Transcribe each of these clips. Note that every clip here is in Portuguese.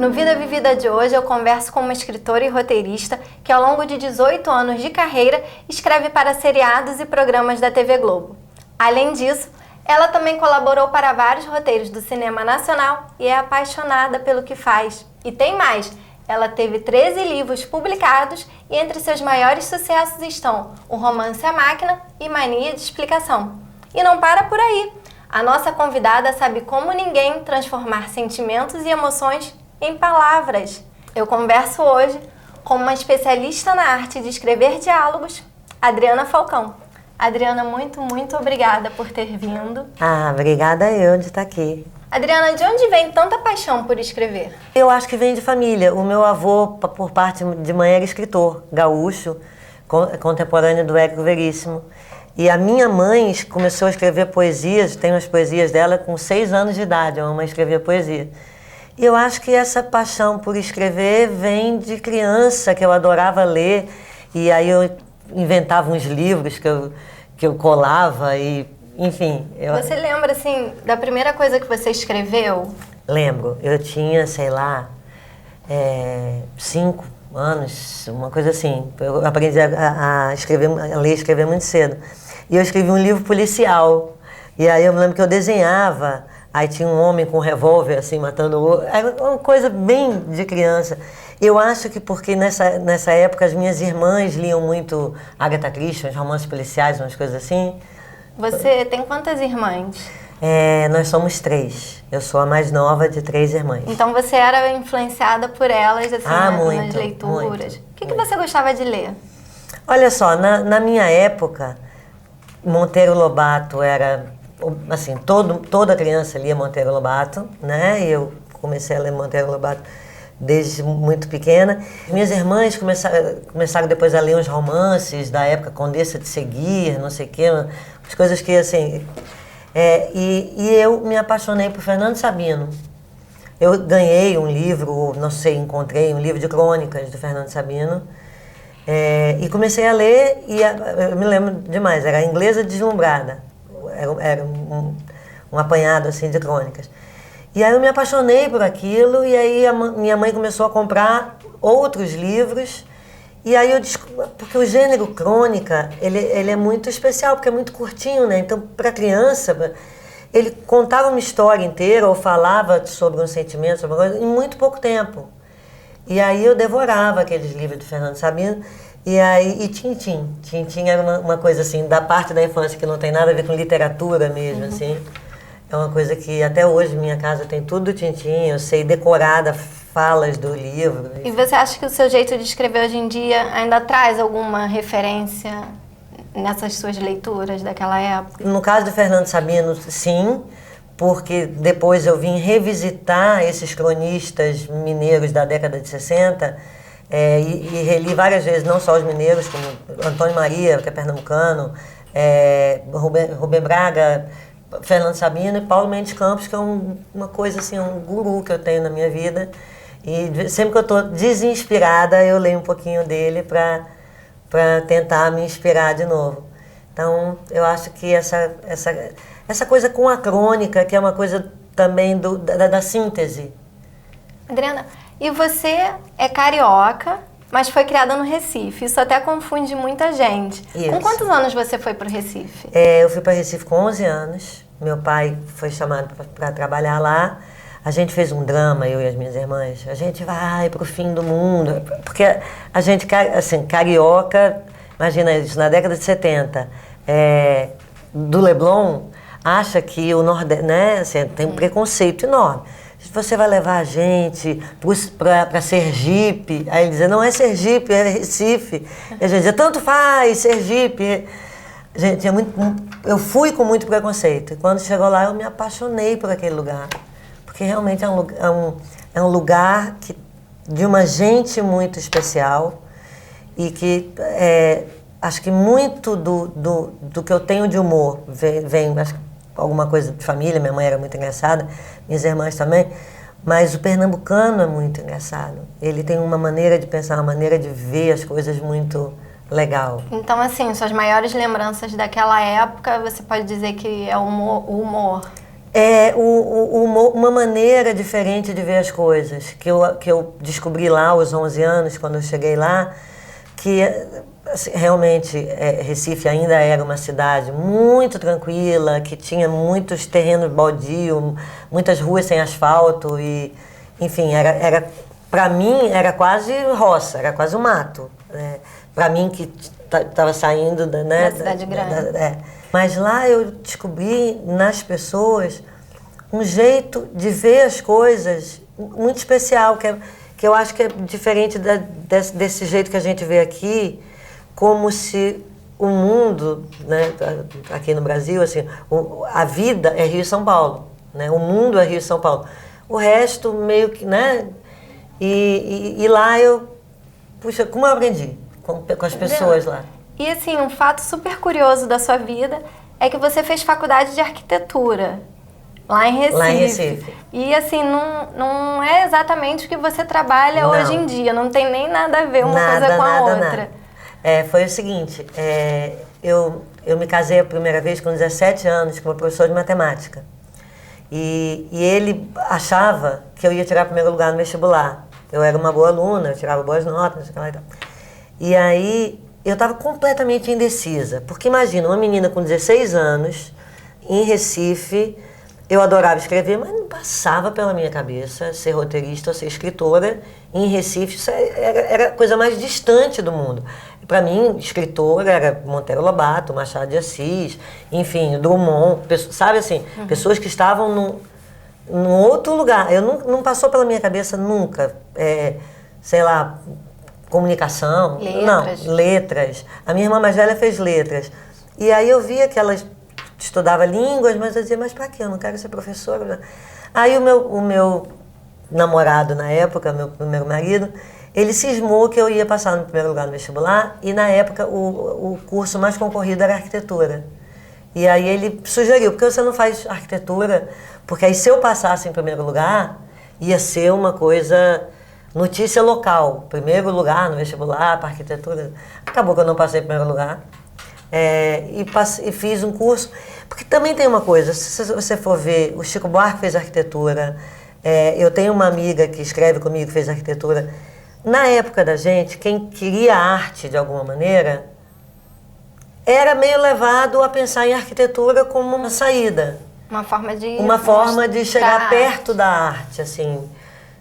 No Vida Vivida de hoje eu converso com uma escritora e roteirista que ao longo de 18 anos de carreira escreve para seriados e programas da TV Globo. Além disso, ela também colaborou para vários roteiros do cinema nacional e é apaixonada pelo que faz. E tem mais, ela teve 13 livros publicados e entre seus maiores sucessos estão O Romance à Máquina e Mania de Explicação. E não para por aí. A nossa convidada sabe como ninguém transformar sentimentos e emoções em palavras. Eu converso hoje com uma especialista na arte de escrever diálogos, Adriana Falcão. Adriana, muito obrigada por ter vindo. Obrigada eu de estar aqui. Adriana, de onde vem tanta paixão por escrever? Eu acho que vem de família. O meu avô, por parte de mãe, era escritor, gaúcho, contemporâneo do Érico Veríssimo. E a minha mãe começou a escrever poesias, tem umas poesias dela com 6 anos de idade, a mamãe escrevia poesia. E eu acho que essa paixão por escrever vem de criança, que eu adorava ler, e aí eu inventava uns livros que eu colava e, enfim... Você lembra, assim, da primeira coisa que você escreveu? Lembro. Eu tinha, sei lá, 5 anos, uma coisa assim. Eu aprendi a escrever, a ler e escrever muito cedo. E eu escrevi um livro policial. E aí eu me lembro que eu desenhava, aí tinha um homem com um revólver, assim, matando o outro. Era uma coisa bem de criança. Eu acho que porque nessa época as minhas irmãs liam muito Agatha Christie, uns romances policiais, umas coisas assim. Você tem quantas irmãs? Nós somos 3. Eu sou a mais nova de 3 irmãs. Então você era influenciada por elas, assim, nas leituras. Muito, o que você gostava de ler? Olha só, na minha época, Monteiro Lobato era, assim, toda criança lia Monteiro Lobato, né? E eu comecei a ler Monteiro Lobato desde muito pequena. Minhas irmãs começaram depois a ler uns romances da época, Condessa de Seguir, não sei o quê, as coisas que, assim... E eu me apaixonei por Fernando Sabino. Eu ganhei um livro, não sei, encontrei um livro de crônicas do Fernando Sabino, e comecei a ler, e eu me lembro demais, era A Inglesa Deslumbrada, era um apanhado assim de crônicas. E aí eu me apaixonei por aquilo, e aí minha mãe começou a comprar outros livros, e aí eu descobri, porque o gênero crônica, ele é muito especial, porque é muito curtinho, né? Então, para criança, ele contava uma história inteira, ou falava sobre um sentimento, sobre uma coisa, em muito pouco tempo. E aí eu devorava aqueles livros do Fernando Sabino, e Tintim. Tintim era uma coisa assim, da parte da infância que não tem nada a ver com literatura mesmo, assim. É uma coisa que até hoje minha casa tem tudo do Tintim, eu sei decorada falas do livro. E você acha que o seu jeito de escrever hoje em dia ainda traz alguma referência nessas suas leituras daquela época? No caso do Fernando Sabino, sim, porque depois eu vim revisitar esses cronistas mineiros da década de 60 e reli várias vezes, não só os mineiros, como Antônio Maria, que é pernambucano, Rubem Braga, Fernando Sabino e Paulo Mendes Campos, que é uma coisa assim, um guru que eu tenho na minha vida. E sempre que eu estou desinspirada, eu leio um pouquinho dele para tentar me inspirar de novo. Então, eu acho que essa coisa com a crônica, que é uma coisa também da síntese. Adriana, e você é carioca, mas foi criada no Recife. Isso até confunde muita gente. Isso. Com quantos anos você foi para o Recife? Eu fui para Recife com 11 anos. Meu pai foi chamado para trabalhar lá. A gente fez um drama, eu e as minhas irmãs. A gente vai para o fim do mundo. Porque a gente, assim, carioca, imagina isso, na década de 70, do Leblon, acha que o Nordeste, né, assim, tem um preconceito enorme. Você vai levar a gente para Sergipe, aí ele dizia, não é Sergipe, é Recife. E a gente dizia, tanto faz, Sergipe. Gente, eu fui com muito preconceito. E quando chegou lá, eu me apaixonei por aquele lugar. Porque realmente é um lugar de uma gente muito especial e que acho que muito do que eu tenho de humor vem acho que alguma coisa de família, minha mãe era muito engraçada, minhas irmãs também, mas o pernambucano é muito engraçado. Ele tem uma maneira de pensar, uma maneira de ver as coisas muito legal. Então, assim, suas maiores lembranças daquela época, você pode dizer que é o humor? Uma maneira diferente de ver as coisas, que eu descobri lá aos 11 anos, quando eu cheguei lá, que assim, realmente Recife ainda era uma cidade muito tranquila, que tinha muitos terrenos baldios, muitas ruas sem asfalto, e, enfim, para mim era quase roça, era quase um mato. Para mim que estava saindo da cidade grande. Mas lá eu descobri nas pessoas um jeito de ver as coisas muito especial, que eu acho que é diferente desse jeito que a gente vê aqui, como se o mundo, né, aqui no Brasil, assim, a vida é Rio e São Paulo, né, o mundo é Rio e São Paulo. O resto meio que, né, e lá puxa, como eu aprendi com as pessoas lá. E assim, um fato super curioso da sua vida é que você fez faculdade de arquitetura lá em Recife. Lá em Recife. E assim, não é exatamente o que você trabalha hoje em dia, não tem nem nada a ver uma coisa com a outra. Foi o seguinte, eu me casei a primeira vez com 17 anos com uma professora de matemática. E ele achava que eu ia tirar primeiro lugar no vestibular. Eu era uma boa aluna, eu tirava boas notas, não sei o que lá e tal. E aí eu estava completamente indecisa, porque imagina, uma menina com 16 anos, em Recife, eu adorava escrever, mas não passava pela minha cabeça ser roteirista ou ser escritora em Recife. Isso era a coisa mais distante do mundo. Para mim, escritora era Monteiro Lobato, Machado de Assis, enfim, Drummond, sabe assim, pessoas que estavam num outro lugar. Eu não passou pela minha cabeça nunca, sei lá, comunicação, letras. A minha irmã mais velha fez letras. E aí eu via que ela estudava línguas, mas eu dizia, mas para quê? Eu não quero ser professora. Aí o meu namorado na época, meu primeiro marido, ele cismou que eu ia passar no primeiro lugar no vestibular, e na época o curso mais concorrido era arquitetura. E aí ele sugeriu, por que você não faz arquitetura? Porque aí se eu passasse em primeiro lugar, ia ser uma coisa... notícia local, primeiro lugar no vestibular para arquitetura. Acabou que eu não passei em primeiro lugar. E fiz um curso. Porque também tem uma coisa, se você for ver, o Chico Buarque fez arquitetura, eu tenho uma amiga que escreve comigo que fez arquitetura. Na época da gente, quem queria arte de alguma maneira, era meio levado a pensar em arquitetura como uma saída. Uma forma de chegar perto da arte, assim.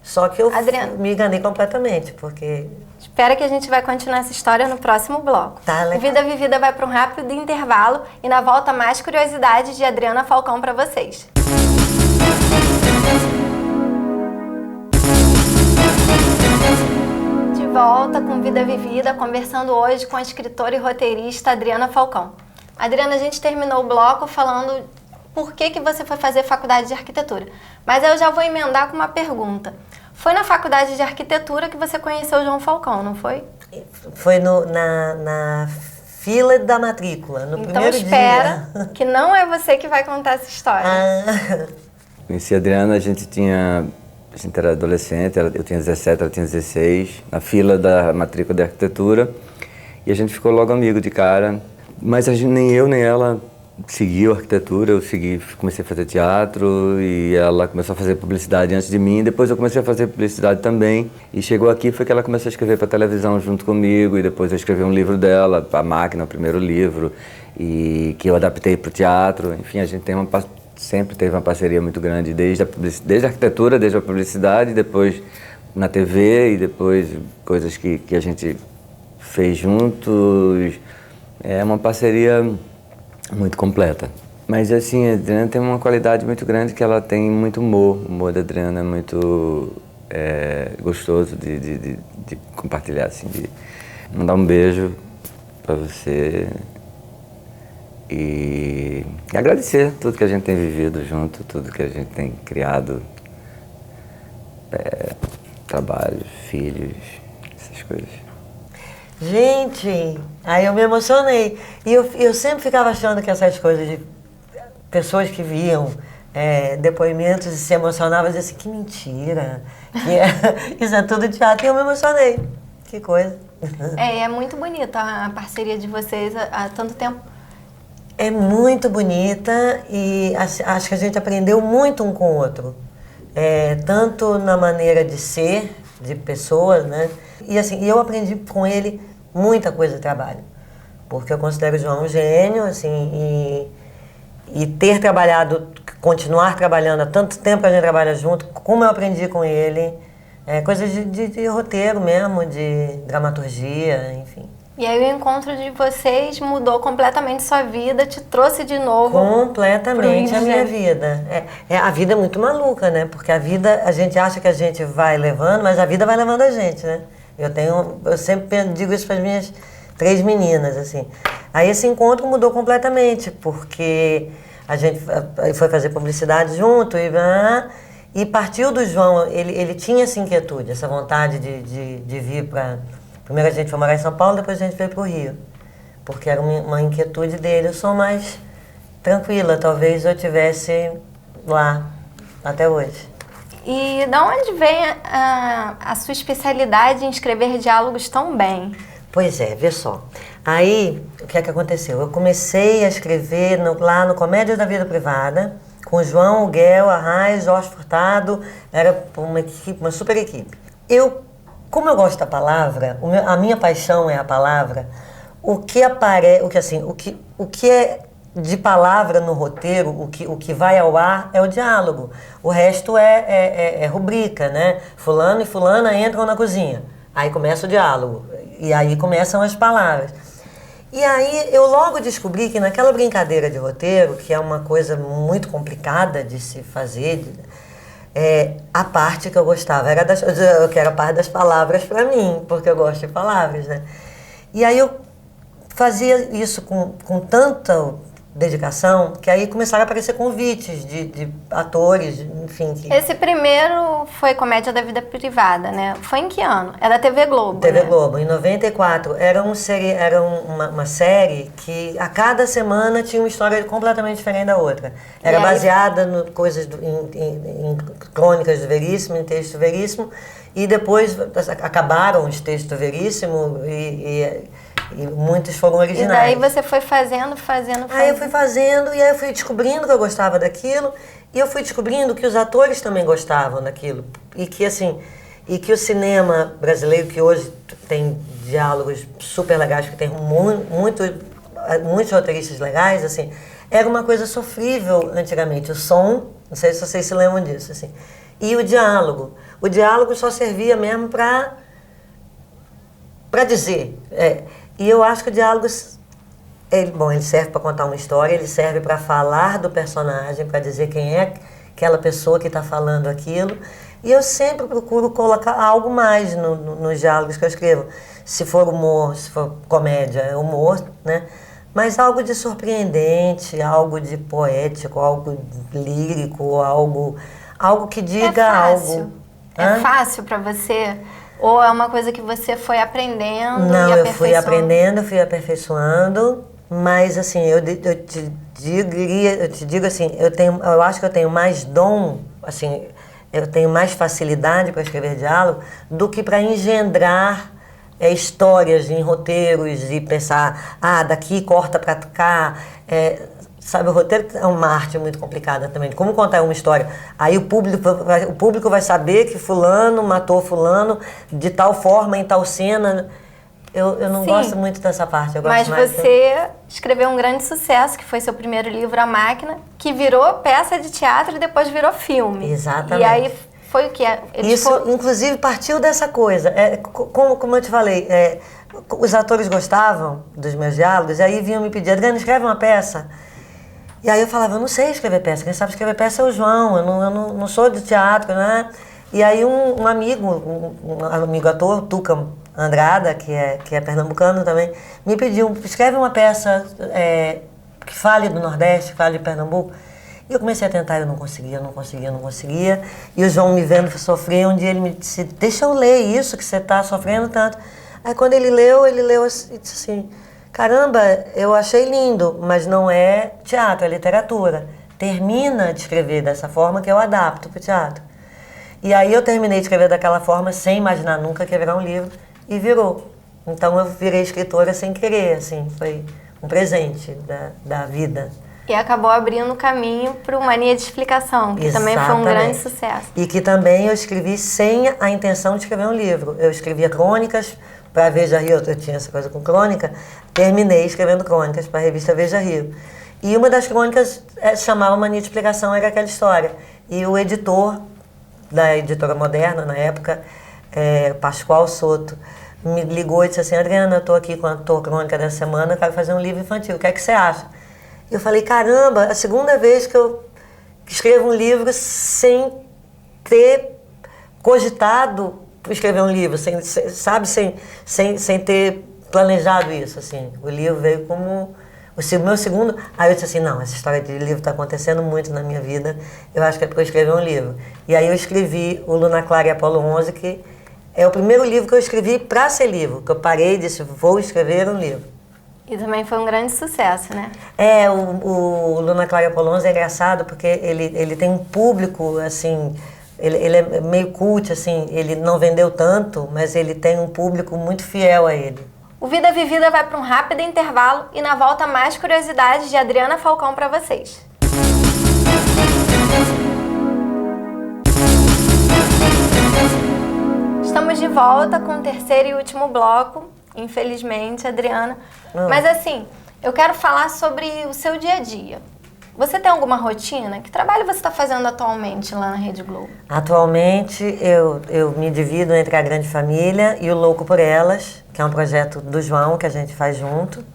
Só que eu me enganei completamente, porque... Espera que a gente vai continuar essa história no próximo bloco. Tá, legal. O Vida Vivida vai para um rápido intervalo e na volta mais curiosidades de Adriana Falcão para vocês. De volta com Vida Vivida, conversando hoje com a escritora e roteirista Adriana Falcão. Adriana, a gente terminou o bloco falando por que você foi fazer faculdade de arquitetura. Mas eu já vou emendar com uma pergunta. Foi na faculdade de arquitetura que você conheceu o João Falcão, não foi? Foi na fila da matrícula, no primeiro dia. Então espera, que não é você que vai contar essa história. Conheci a Adriana, a gente era adolescente, eu tinha 17, ela tinha 16, na fila da matrícula de arquitetura. E a gente ficou logo amigo de cara, mas nem eu nem ela seguiu arquitetura, comecei a fazer teatro e ela começou a fazer publicidade antes de mim, depois eu comecei a fazer publicidade também. E chegou aqui foi que ela começou a escrever para televisão junto comigo e depois eu escrevi um livro dela, A Máquina, o primeiro livro, e que eu adaptei para o teatro. Enfim, a gente sempre teve uma parceria muito grande, desde a arquitetura, desde a publicidade, depois na TV e depois coisas que a gente fez juntos. É uma parceria muito completa. Mas assim, a Adriana tem uma qualidade muito grande, que ela tem muito humor. O humor da Adriana é muito gostoso de compartilhar, assim, de mandar um beijo para você e agradecer tudo que a gente tem vivido junto, tudo que a gente tem criado, trabalho, filhos, essas coisas. Gente, aí eu me emocionei. E eu sempre ficava achando que essas coisas de pessoas que viam depoimentos e se emocionavam, diziam assim, que mentira, isso é tudo teatro. E eu me emocionei. Que coisa. É muito bonita a parceria de vocês há tanto tempo. É muito bonita e acho que a gente aprendeu muito um com o outro. Tanto na maneira de ser, de pessoas, né? E assim, eu aprendi com ele muita coisa de trabalho. Porque eu considero o João um gênio, assim, e ter trabalhado, continuar trabalhando há tanto tempo que a gente trabalha junto, como eu aprendi com ele, coisa de roteiro mesmo, de dramaturgia, enfim. E aí o encontro de vocês mudou completamente sua vida, te trouxe de novo. Completamente a minha vida. A vida é muito maluca, né? Porque a vida, a gente acha que a gente vai levando, mas a vida vai levando a gente, né? Eu sempre digo isso para as minhas 3 meninas, assim. Aí esse encontro mudou completamente, porque a gente foi fazer publicidade junto e partiu do João. Ele tinha essa inquietude, essa vontade de vir para... Primeiro a gente foi morar em São Paulo, depois a gente veio para o Rio, porque era uma inquietude dele. Eu sou mais tranquila, talvez eu tivesse lá até hoje. E de onde vem a sua especialidade em escrever diálogos tão bem? Pois é, vê só. Aí, o que é que aconteceu? Eu comecei a escrever lá no Comédia da Vida Privada, com o João, o Guel, a Raiz, Jorge Furtado, era uma super equipe. Como eu gosto da palavra, a minha paixão é a palavra, o que é de palavra no roteiro, o que vai ao ar é o diálogo. O resto é rubrica, né? Fulano e fulana entram na cozinha. Aí começa o diálogo. E aí começam as palavras. E aí eu logo descobri que naquela brincadeira de roteiro, que é uma coisa muito complicada de se fazer, a parte que eu gostava era a parte das palavras para mim, porque eu gosto de palavras, né? E aí eu fazia isso com tanta dedicação, que aí começaram a aparecer convites de atores, enfim. Esse primeiro foi Comédia da Vida Privada, né? Foi em que ano? É da TV Globo, TV né? Globo, em 94. Era uma série que a cada semana tinha uma história completamente diferente da outra. Era baseada em crônicas do Veríssimo, em texto veríssimo, e depois acabaram os textos veríssimos e muitos foram originais. E daí você foi fazendo. Aí eu fui fazendo e aí eu fui descobrindo que eu gostava daquilo e eu fui descobrindo que os atores também gostavam daquilo e que o cinema brasileiro, que hoje tem diálogos super legais, que tem muitos roteiristas legais, assim, era uma coisa sofrível antigamente. O som, não sei se vocês se lembram disso, assim, e o diálogo. O diálogo só servia mesmo para dizer. E eu acho que o diálogo, ele serve para contar uma história, ele serve para falar do personagem, para dizer quem é aquela pessoa que está falando aquilo. E eu sempre procuro colocar algo mais nos diálogos que eu escrevo. Se for humor, se for comédia, é humor, né? Mas algo de surpreendente, algo de poético, algo lírico, algo que diga algo. É fácil para você? Ou é uma coisa que você foi aprendendo? Não, eu fui aprendendo, fui aperfeiçoando, mas assim, eu te digo assim, eu acho que eu tenho mais dom, assim, eu tenho mais facilidade para escrever diálogo do que para engendrar histórias em roteiros e pensar, daqui corta para cá. Sabe, o roteiro é uma arte muito complicada também, de como contar uma história. Aí o público vai saber que fulano matou fulano de tal forma, em tal cena. Eu não gosto muito dessa parte. Eu gosto mas você escreveu um grande sucesso, que foi seu primeiro livro, A Máquina, que virou peça de teatro e depois virou filme. Exatamente. E aí foi o que? Inclusive, partiu dessa coisa. Como eu te falei, os atores gostavam dos meus diálogos, e aí vinham me pedir, Adriana, escreve uma peça. E aí eu falava, eu não sei escrever peça, quem sabe escrever peça é o João, eu não sou de teatro, né? E aí um amigo ator, Tuca Andrada, que é pernambucano também, me pediu, escreve uma peça que fale do Nordeste, que fale de Pernambuco. E eu comecei a tentar, eu não conseguia. E o João me vendo sofrer, um dia ele me disse, deixa eu ler isso, que você está sofrendo tanto. Aí quando ele leu e disse assim, caramba, eu achei lindo, mas não é teatro, é literatura. Termina de escrever dessa forma que eu adapto para o teatro. E aí eu terminei de escrever daquela forma, sem imaginar nunca que ia virar um livro, e virou. Então eu virei escritora sem querer, assim, foi um presente da vida. E acabou abrindo caminho para o Mania de Explicação, que também foi um grande sucesso. E que também eu escrevi sem a intenção de escrever um livro. Eu escrevia crônicas para a Veja Rio, eu tinha essa coisa com crônica, terminei escrevendo crônicas para a revista Veja Rio. E uma das crônicas chamava Mania de Explicação, era aquela história. E o editor da Editora Moderna, na época, Pascoal Soto, me ligou e disse assim: Adriana, eu estou aqui com a tua crônica dessa semana, eu quero fazer um livro infantil, o que é que você acha? Eu falei, caramba, a segunda vez que eu escrevo um livro sem ter cogitado escrever um livro, sem ter planejado isso, assim. O livro veio como o meu segundo. Aí eu disse assim, não, essa história de livro está acontecendo muito na minha vida, eu acho que é porque eu escrevi um livro. E aí eu escrevi o Luna Clara e Apolo 11, que é o primeiro livro que eu escrevi para ser livro, que eu parei e disse, vou escrever um livro. E também foi um grande sucesso, né? O Luna Clara e Apolo 11 é engraçado porque ele tem um público, assim, ele é meio cult, assim, ele não vendeu tanto, mas ele tem um público muito fiel a ele. O Vida Vivida vai para um rápido intervalo e na volta mais curiosidades de Adriana Falcão para vocês. Estamos de volta com o terceiro e último bloco, infelizmente, Adriana. Mas assim, eu quero falar sobre o seu dia a dia. Você tem alguma rotina? Que trabalho você está fazendo atualmente lá na Rede Globo? Atualmente eu me divido entre a Grande Família e o Louco por Elas, que é um projeto do João que a gente faz junto.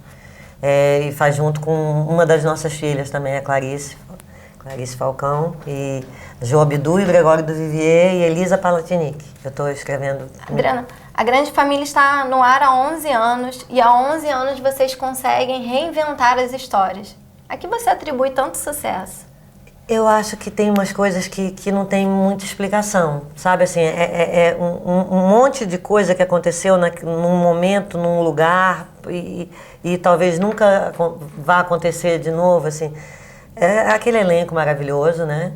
E faz junto com uma das nossas filhas também, a Clarice Falcão, e João Bidu e Gregório do Vivier e Elisa Palatinic. Eu estou escrevendo. Adriana, a Grande Família está no ar há 11 anos e há 11 anos vocês conseguem reinventar as histórias. A que você atribui tanto sucesso? Eu acho que tem umas coisas que não tem muita explicação, sabe? Assim, um monte de coisa que aconteceu num momento, num lugar e talvez nunca vá acontecer de novo, assim. É aquele elenco maravilhoso, né?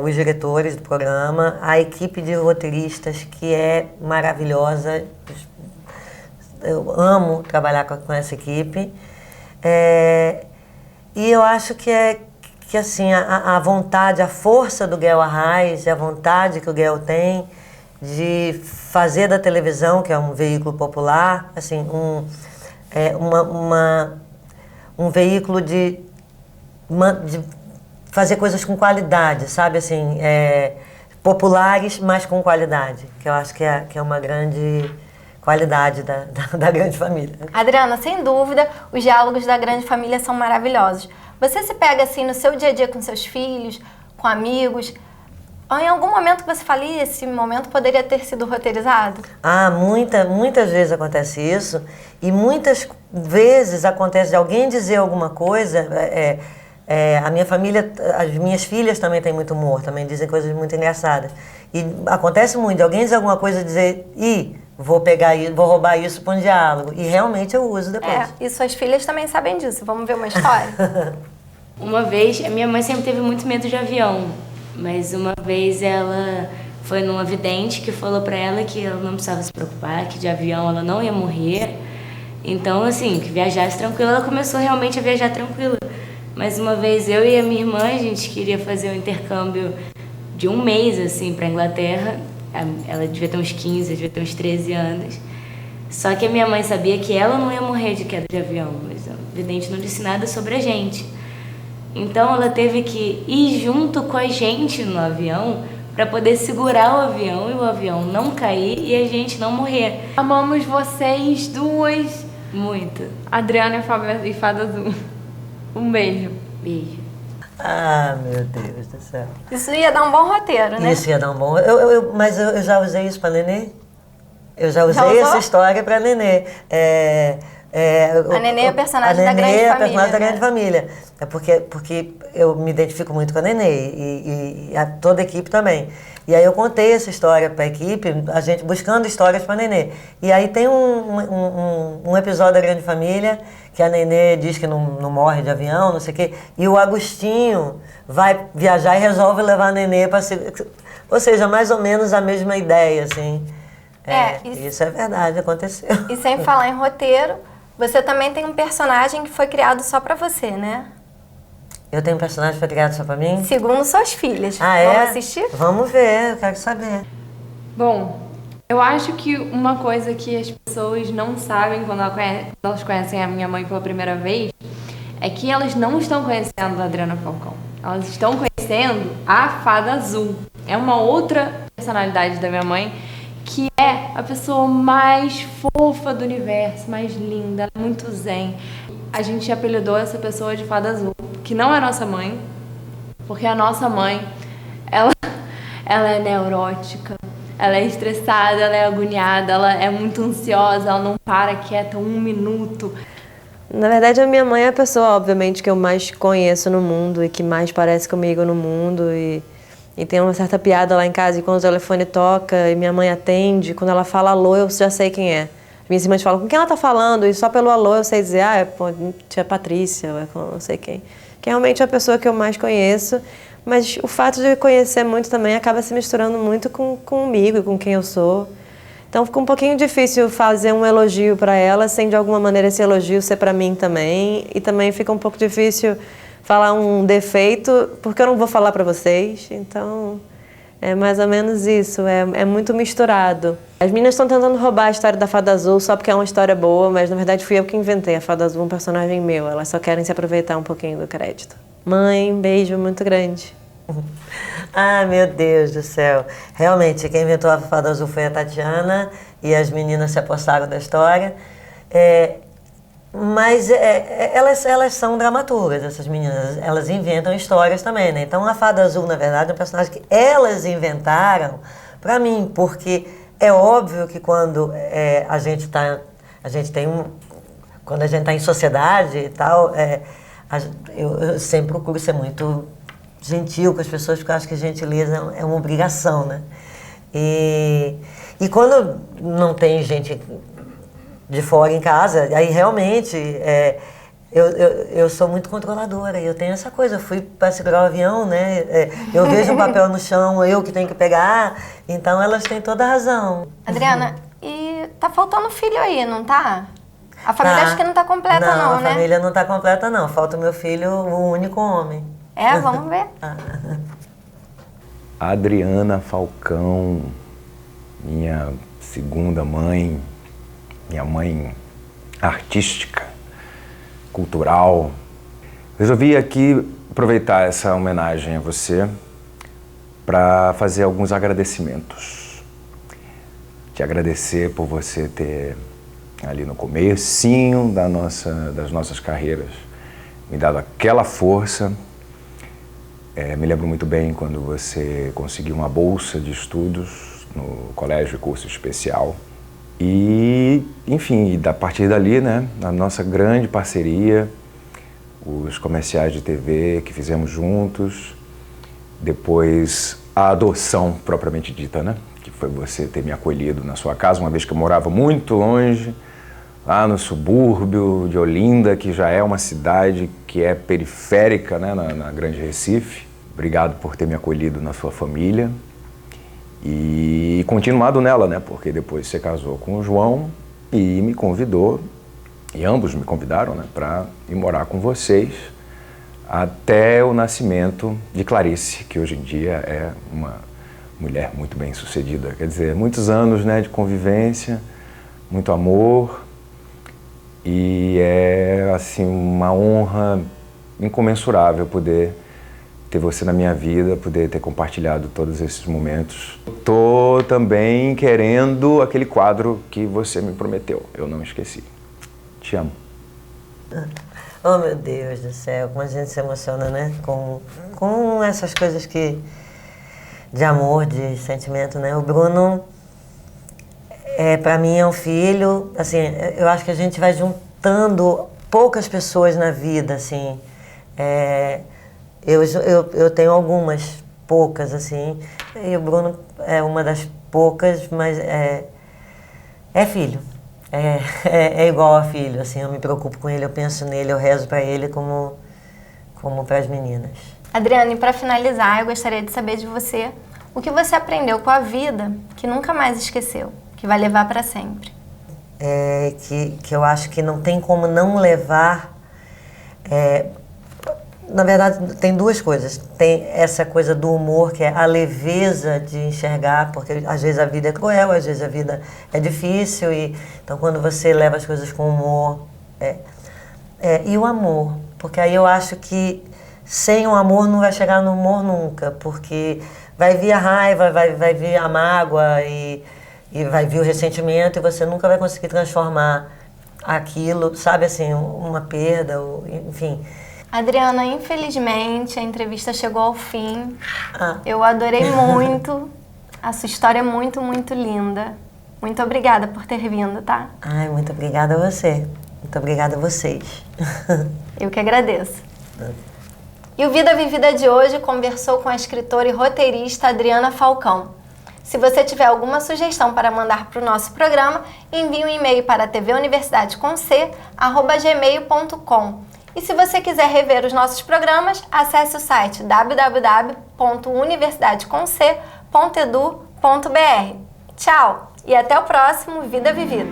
Os diretores do programa, a equipe de roteiristas que é maravilhosa. Eu amo trabalhar com essa equipe. E eu acho que assim, a vontade, a força do Guel Arraes, a vontade que o Guel tem de fazer da televisão, que é um veículo popular, assim, um veículo de fazer coisas com qualidade, sabe? Assim, populares, mas com qualidade, que eu acho que é uma grande qualidade da Grande Família. Adriana, sem dúvida, os diálogos da Grande Família são maravilhosos. Você se pega assim no seu dia a dia com seus filhos, com amigos, ou em algum momento que você fala, esse momento poderia ter sido roteirizado? Muitas vezes acontece isso, e muitas vezes acontece de alguém dizer alguma coisa. A minha família, as minhas filhas também têm muito humor, também dizem coisas muito engraçadas. E acontece muito de alguém dizer alguma coisa e dizer, vou roubar isso para um diálogo. E realmente eu uso depois. E suas filhas também sabem disso. Vamos ver uma história? Uma vez, a minha mãe sempre teve muito medo de avião. Mas uma vez ela foi numa vidente que falou para ela que ela não precisava se preocupar, que de avião ela não ia morrer. Então, assim, que viajasse tranquila. Ela começou realmente a viajar tranquila. Mas uma vez eu e a minha irmã, a gente queria fazer um intercâmbio de um mês, assim, para Inglaterra. Ela devia ter uns 15, devia ter uns 13 anos. Só que a minha mãe sabia que ela não ia morrer de queda de avião, mas a vidente não disse nada sobre a gente. Então ela teve que ir junto com a gente no avião para poder segurar o avião e o avião não cair e a gente não morrer. Amamos vocês duas. Muito. Adriana e Fada Azul. Um beijo. Beijo. Meu Deus do céu. Isso ia dar um bom roteiro, né? Isso ia dar um bom... Mas eu já usei isso para Nenê. Eu já usei essa história para Nenê. A Nenê é a personagem da Grande Família. A personagem da Grande Família. É porque eu me identifico muito com a Nenê e toda a equipe também. E aí eu contei essa história para a equipe, a gente buscando histórias para a Nenê. E aí tem um episódio da Grande Família que a Nenê diz que não morre de avião, não sei o quê, e o Agostinho vai viajar e resolve levar a Nenê para... Ou seja, mais ou menos a mesma ideia, assim. Isso é verdade, aconteceu. E sem falar em roteiro, Você também tem um personagem que foi criado só pra você, né? Eu tenho um personagem que foi criado só pra mim? Segundo suas filhas. Ah, é? Vamos assistir? Vamos ver, eu quero saber. Bom, eu acho que uma coisa que as pessoas não sabem quando elas conhecem a minha mãe pela primeira vez é que elas não estão conhecendo a Adriana Falcão. Elas estão conhecendo a Fada Azul. É uma outra personalidade da minha mãe, que é a pessoa mais fofa do universo, mais linda, ela é muito zen. A gente apelidou essa pessoa de Fada Azul, que não é nossa mãe, porque a nossa mãe, ela é neurótica, ela é estressada, ela é agoniada, ela é muito ansiosa, ela não para quieta um minuto. Na verdade, a minha mãe é a pessoa, obviamente, que eu mais conheço no mundo e que mais parece comigo no mundo. E tem uma certa piada lá em casa, e quando o telefone toca e minha mãe atende, quando ela fala alô, eu já sei quem é. Minhas irmãs falam, com quem ela tá falando? E só pelo alô eu sei dizer, tia Patrícia, ou é com não sei quem. Que realmente é a pessoa que eu mais conheço. Mas o fato de eu conhecer muito também acaba se misturando muito comigo e com quem eu sou. Então fica um pouquinho difícil fazer um elogio para ela sem de alguma maneira esse elogio ser para mim também. E também fica um pouco difícil falar um defeito porque eu não vou falar para vocês. Então é mais ou menos isso, é muito misturado. As meninas estão tentando roubar a história da Fada Azul só porque é uma história boa, mas na verdade fui eu que inventei a Fada Azul, um personagem meu. Elas só querem se aproveitar um pouquinho do crédito. Mãe, beijo muito grande. Ah, meu Deus do céu. Realmente, quem inventou a Fada Azul foi a Tatiana e as meninas se apostaram da história. Mas elas são dramaturgas, essas meninas. Elas inventam histórias também, né? Então, a Fada Azul, na verdade, é um personagem que elas inventaram para mim, porque é óbvio que quando quando a gente está em sociedade e tal, eu sempre procuro ser muito gentil com as pessoas, porque eu acho que gentileza é uma obrigação, né? E quando não tem gente de fora em casa, aí realmente eu sou muito controladora, e eu tenho essa coisa, eu fui para segurar o avião, né? Eu vejo um papel no chão, eu que tenho que pegar, então elas têm toda a razão. Adriana, e tá faltando filho aí, não tá? A família acho que não tá completa não, né? A família não tá completa não, falta o meu filho, o único homem. Vamos ver. Adriana Falcão, minha segunda mãe, minha mãe artística, cultural. Resolvi aqui aproveitar essa homenagem a você para fazer alguns agradecimentos. Te agradecer por você ter, ali no comecinho das nossas carreiras, me dado aquela força. Me lembro muito bem quando você conseguiu uma bolsa de estudos no Colégio de Curso Especial. E, enfim, a partir dali, né, a nossa grande parceria, os comerciais de TV que fizemos juntos, depois a adoção propriamente dita, né, que foi você ter me acolhido na sua casa, uma vez que eu morava muito longe, lá no subúrbio de Olinda, que já é uma cidade que é periférica, né, na Grande Recife. Obrigado por ter me acolhido na sua família e continuado nela, né? Porque depois você casou com o João e me convidou, e ambos me convidaram, né, para ir morar com vocês até o nascimento de Clarice, que hoje em dia é uma mulher muito bem sucedida. Quer dizer, muitos anos, né, de convivência, muito amor, e é assim uma honra incomensurável poder ter você na minha vida, poder ter compartilhado todos esses momentos. Tô também querendo aquele quadro que você me prometeu, eu não esqueci. Te amo. Oh, meu Deus do céu, como a gente se emociona, né? Com essas coisas de amor, de sentimento, né? O Bruno, para mim, é um filho, assim, eu acho que a gente vai juntando poucas pessoas na vida, assim. Eu tenho algumas, poucas, assim, e o Bruno é uma das poucas, mas é filho. É igual a filho, assim, eu me preocupo com ele, eu penso nele, eu rezo para ele como para as meninas. Adriana, e para finalizar, eu gostaria de saber de você o que você aprendeu com a vida que nunca mais esqueceu, que vai levar para sempre. que eu acho que não tem como não levar. Na verdade, tem duas coisas. Tem essa coisa do humor, que é a leveza de enxergar, porque às vezes a vida é cruel, às vezes a vida é difícil, então quando você leva as coisas com humor. E o amor, porque aí eu acho que sem o amor não vai chegar no humor nunca, porque vai vir a raiva, vai vir a mágoa e vai vir o ressentimento, e você nunca vai conseguir transformar aquilo, sabe, assim, uma perda, enfim. Adriana, infelizmente a entrevista chegou ao fim. Eu adorei muito. A sua história é muito, muito linda. Muito obrigada por ter vindo, tá? Ai, muito obrigada a você. Muito obrigada a vocês. Eu que agradeço. E o Vida Vivida de hoje conversou com a escritora e roteirista Adriana Falcão. Se você tiver alguma sugestão para mandar para o nosso programa, envie um e-mail para tvuniversidadeconc@gmail.com. E se você quiser rever os nossos programas, acesse o site www.universidadeconc.edu.br. Tchau e até o próximo Vida Vivida!